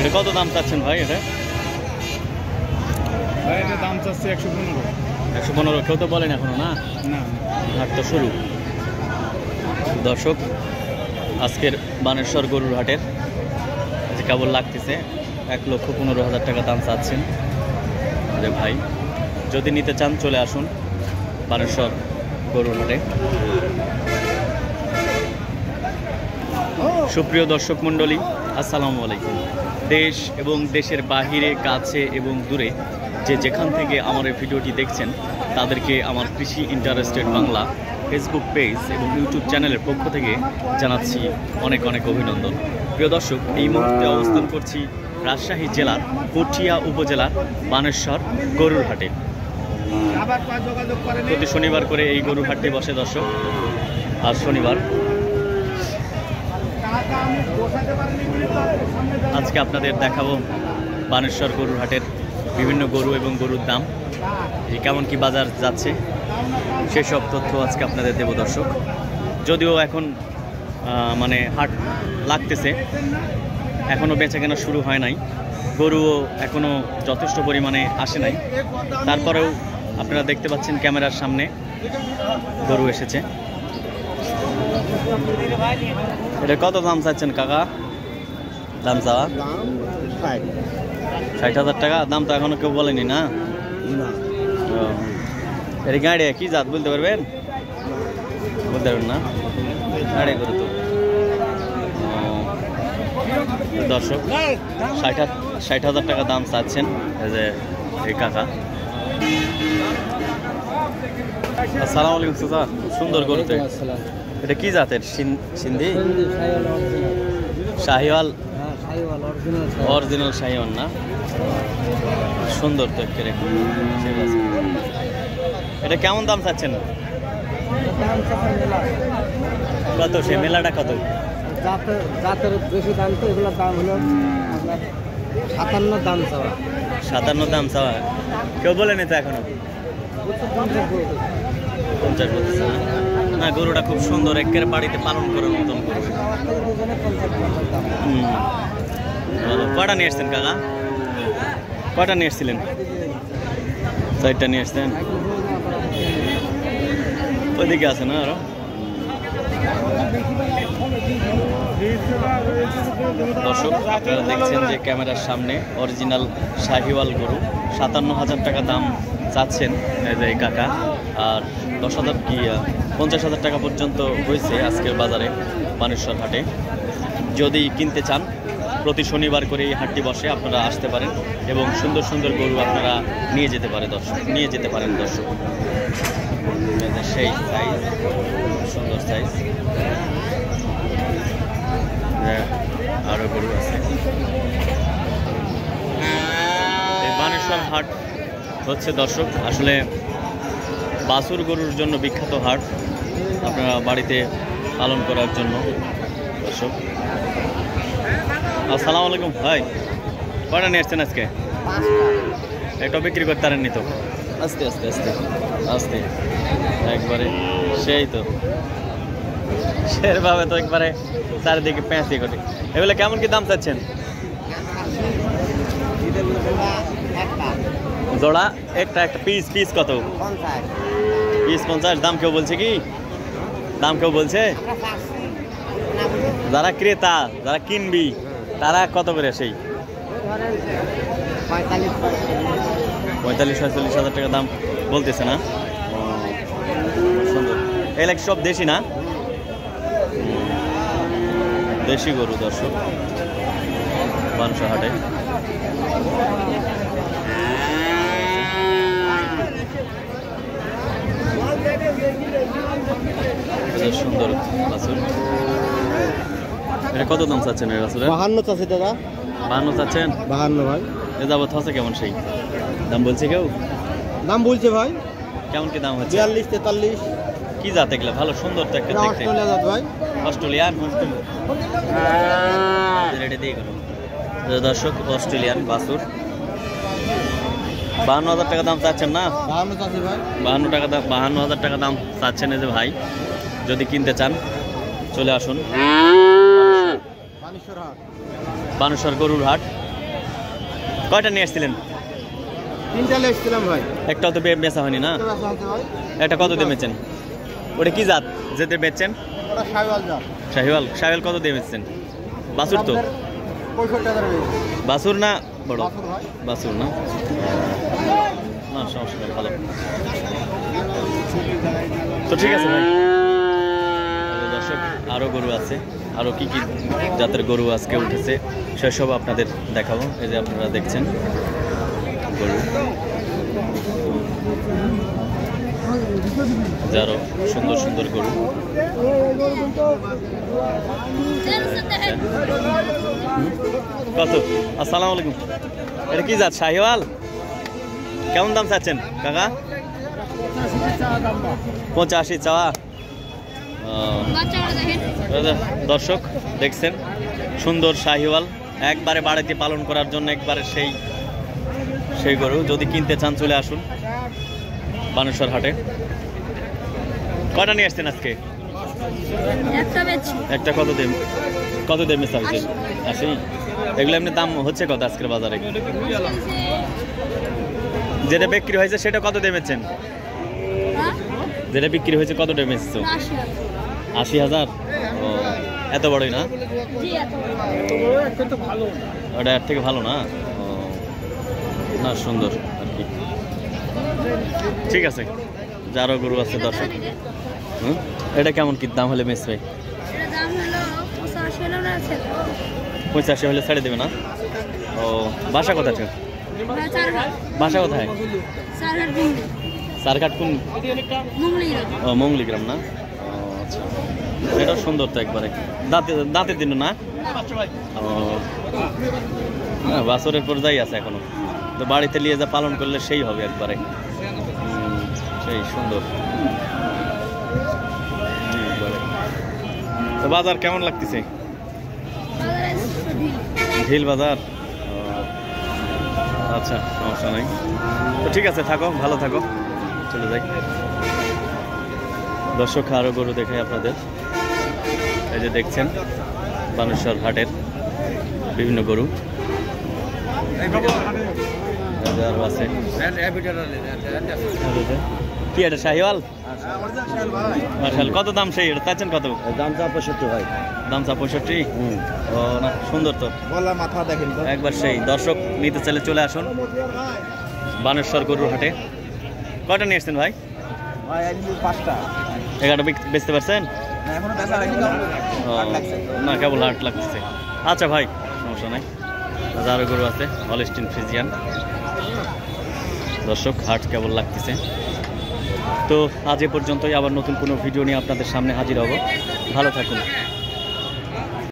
এটা কত দাম চাচ্ছেন ভাই? এটা ভাই এটা দাম চাচ্ছে 115। 115 কেউ তো বলেন এখনো না? না, হাট তো শুরু। দর্শক, আজকের বানেশ্বর গরুর হাটের যে কেবল লাগতেছে 1,15,000 টাকা দাম চাচ্ছেন যে ভাই। যদি নিতে চান চলে আসুন বানেশ্বর গরুর হাটে। সুপ্রিয় দর্শক মণ্ডলী, আসসালামু আলাইকুম। দেশ এবং দেশের বাহিরে, কাছে এবং দূরে যে যেখান থেকে আমার এই ভিডিওটি দেখছেন তাদেরকে আমার কৃষি ইন্টারেস্টেড বাংলা ফেসবুক পেজ এবং ইউটিউব চ্যানেলের পক্ষ থেকে জানাচ্ছি অনেক অনেক অভিনন্দন। প্রিয় দর্শক, এই মুহূর্তে অবস্থান করছি রাজশাহী জেলার পুঠিয়া উপজেলার বানেশ্বর গরুর হাটে। প্রতি শনিবার করে এই গরুর হাটটি বসে দর্শক। আর শনিবার আজকে আপনাদের দেখাবো বানেশ্বর গরুর হাটের বিভিন্ন গরু এবং গরুর দাম, কেমন কি বাজার যাচ্ছে সেসব তথ্য আজকে আপনাদের দেব দর্শক। যদিও এখন মানে হাট লাগতেছে, এখনও বেচাকেনা শুরু হয় নাই, গরুও এখনও যথেষ্ট পরিমাণে আসে নাই, তারপরেও আপনারা দেখতে পাচ্ছেন ক্যামেরার সামনে গরু এসেছে। এটা কত দাম চাচ্ছেন কাকা? দাম চাওয়া 60,000 টাকা। দাম তো এখনো কেউ বলেনি না? এটা গাড়ি কি জাত বলতে পারবেন? বলতে পারবেন না? গাড়ি করে তো দর্শক 60,000 টাকা দাম চাচ্ছেন এই যে এই কাকা। আসসালামু আলাইকুম চাচা, সুন্দর গরুতে। এটা কি জাতের? সিন্ধি শাহিওয়াল? অরিজিনাল শাহিওয়াল না? সুন্দর তো একেবারে। এটা কেমন দাম চাচ্ছেন? কত সে মেলাটা কত? জাতের বেশি দাম তো এগুলোর দাম হলো 57 দাম চাওয়া। 57 দাম চাওয়া? কেউ বলেনি তো এখনো? 50 বলতেছে না? গরুটা খুব সুন্দর, একেবারে বাড়িতে পালন করার মতন গরু। কয়টা নিয়ে এসছেন কাকা? কয়টা নিয়ে এসছিলেন? 4টা নিয়ে এসছেন। ওইদিকে আছে না আরো? দর্শক, আপনারা দেখছেন যে ক্যামেরার সামনে অরিজিনাল শাহিওয়াল গরু 57,000 টাকা দাম চাচ্ছেন এই কাকা। আর 10,000 কি 50,000 টাকা পর্যন্ত হয়েছে আজকের বাজারে বানেশ্বর হাটে। যদি কিনতে চান প্রতি শনিবার করে এই হাটটি বসে, আপনারা আসতে পারেন এবং সুন্দর সুন্দর গরু আপনারা নিয়ে যেতে পারেন দর্শক। সেই সাইজ, সুন্দর সাইজ। আরো গরু আছে। এই বানেশ্বর হাট হচ্ছে দর্শক আসলে বাছুর গরুর জন্য বিখ্যাত হাট, আপনারা বাড়িতে পালন করার জন্য দর্শক। আসসালামু আলাইকুম ভাই, কয়টা নিয়ে আসছেন আজকে? একটা বিক্রি করতে পারেননি তো? আস্তে আস্তে আস্তে আস্তে একবারে সেই তো সেভাবে তো একবারে চারিদিকে পেঁচি ঘটে। এগুলো কেমন কি দাম চাচ্ছেন? জোড়া একটা পিস কত? পিস 50। দাম কেউ বলছে কি? দাম কেউ বলছে? যারা ক্রেতা, যারা কিনবি তারা কত করে? সেই 45-46,000 টাকা দাম বলতেছে না? সুন্দর। এগুলো সব দেশি না? দেশি গরু দর্শক বানেশ্বর হাটে। সুন্দর বাছুর। এটা কত দাম চাচ্ছেন? এর বাছুরের 52 চাচ্ছে দাদা। 52 চাচ্ছেন? 52 ভাই। এ যাবত আছে কেমন? সেই দাম বলছে কেউ? দাম বলছে ভাই। কেমন কি দাম হচ্ছে? 42-43। কি জাত এগুলো? ভালো সুন্দর তো একটা দেখতে। অস্ট্রেলিয়া জাত ভাই। অস্ট্রেলিয়ান রেডি দিয়ে গেল দর্শক। অস্ট্রেলিয়ান বাছুর 52,000 টাকা দাম চাচ্ছেন না? 52 চাচ্ছে ভাই। 52,000 টাকা দাম চাচ্ছেন এই যে ভাই। যদি কিনতে চান চলে আসুন বানেশ্বর গরুর হাট। কয়টা নিয়ে আসছিলেন? 3টা এসেছিলাম ভাই। একটাও তো বেচা হয়নি না? এটা কত দিয়ে বেচছেন? ওটা কি জাত যেতে বেচছেন? ওটা শাহিওয়াল জাত। শাহিওয়াল। শাহিওয়াল কত দিয়ে বেচছেন? বাছুর তো? 65 টাকা বেচছি। বাছুর না বড়? বাছুর ভাই। বাছুর না? না সমস্যা নেই, ভালো। তো ঠিক আছে ভাই। দর্শক আরও গরু আছে, আরও কি কি জাতের গরু আজকে উঠেছে সেসব আপনাদের দেখাবো। এই যে আপনারা দেখছেন গরু, যারও সুন্দর সুন্দর গরু। কত? আসসালামু আলাইকুম। এটা কি জাত? শাহিওয়াল। কেমন দাম চাচ্ছেন কাকা? 85 চাওয়া। দর্শক দেখছেন সুন্দর শাহিওয়াল, একবারে বাড়িতে পালন করার জন্য একবারে সেই গরু। যদি কিনতে চান চলে আসুন বানেশ্বর হাটে। কয়টা নিয়ে আসছেন আজকে? একটা কত দেবে মিস হয়েছে? 80। এগুলো এমনি দাম হচ্ছে কত আজকের বাজারে? যেটা বিক্রি হয়েছে সেটা কত দেবেছেন? যেটা বিক্রি হয়েছে কত দেবে? 80,000। ও এত বড়ই না? ওটা এর থেকে ভালো না? ও না, সুন্দর আর কি। ঠিক আছে, যারও গরু আছে দর্শক। এটা কেমন কি দাম হলে মেস ভাই? 85 হলে ছেড়ে দেবে না? ও বাসা কোথায়? বাসা কোথায়? সারঘাট। কোন? ও মঙ্গলিগ্রাম না? ও আচ্ছা, এটা সুন্দর তো একবারে। দাঁতের দিন না? ও হ্যাঁ, বাছরের পর যাই আছে এখনো। তো বাড়িতে নিয়ে যা পালন করলে সেই হবে একবারে, সেই সুন্দর। তো বাজার কেমন লাগতেছে? ঢিল বাজার। আচ্ছা, সমস্যা নাই। তো ঠিক আছে, থাকো, ভালো থাকো, চলে যাই। দর্শক আরও গরু দেখাই আপনাদের। এই যে দেখছেন বানেশ্বর হাটের বিভিন্ন গরু আরও আছে। কি এটা শাহিওয়াল? মার্শাল। কত দাম সেই? এটা চাচ্ছেন কত? দাম চা 65 ভাই। দাম চা 65? ও না, সুন্দর তো, বলা মাথা দেখেন তো একবার সেই। দর্শক নিতে চাইলে চলে আসুন বানেশ্বর গরুর হাটে। কয়টা নিয়ে এসছেন ভাই? ভাই আজকে 5টা। 11টা বেচতে পারছেন? না এখনো বেচা হয়নি। না, কেবল হাট লাগতেছে। আচ্ছা ভাই, সমস্যা নাই। আরও গরু আছে হলস্টিন ফ্রিজিয়ান। দর্শক হাট কেবল লাগতেছে। তো আজ এ পর্যন্তই, আবার নতুন কোনো ভিডিও নিয়ে আপনাদের সামনে হাজির হব। ভালো থাকুন।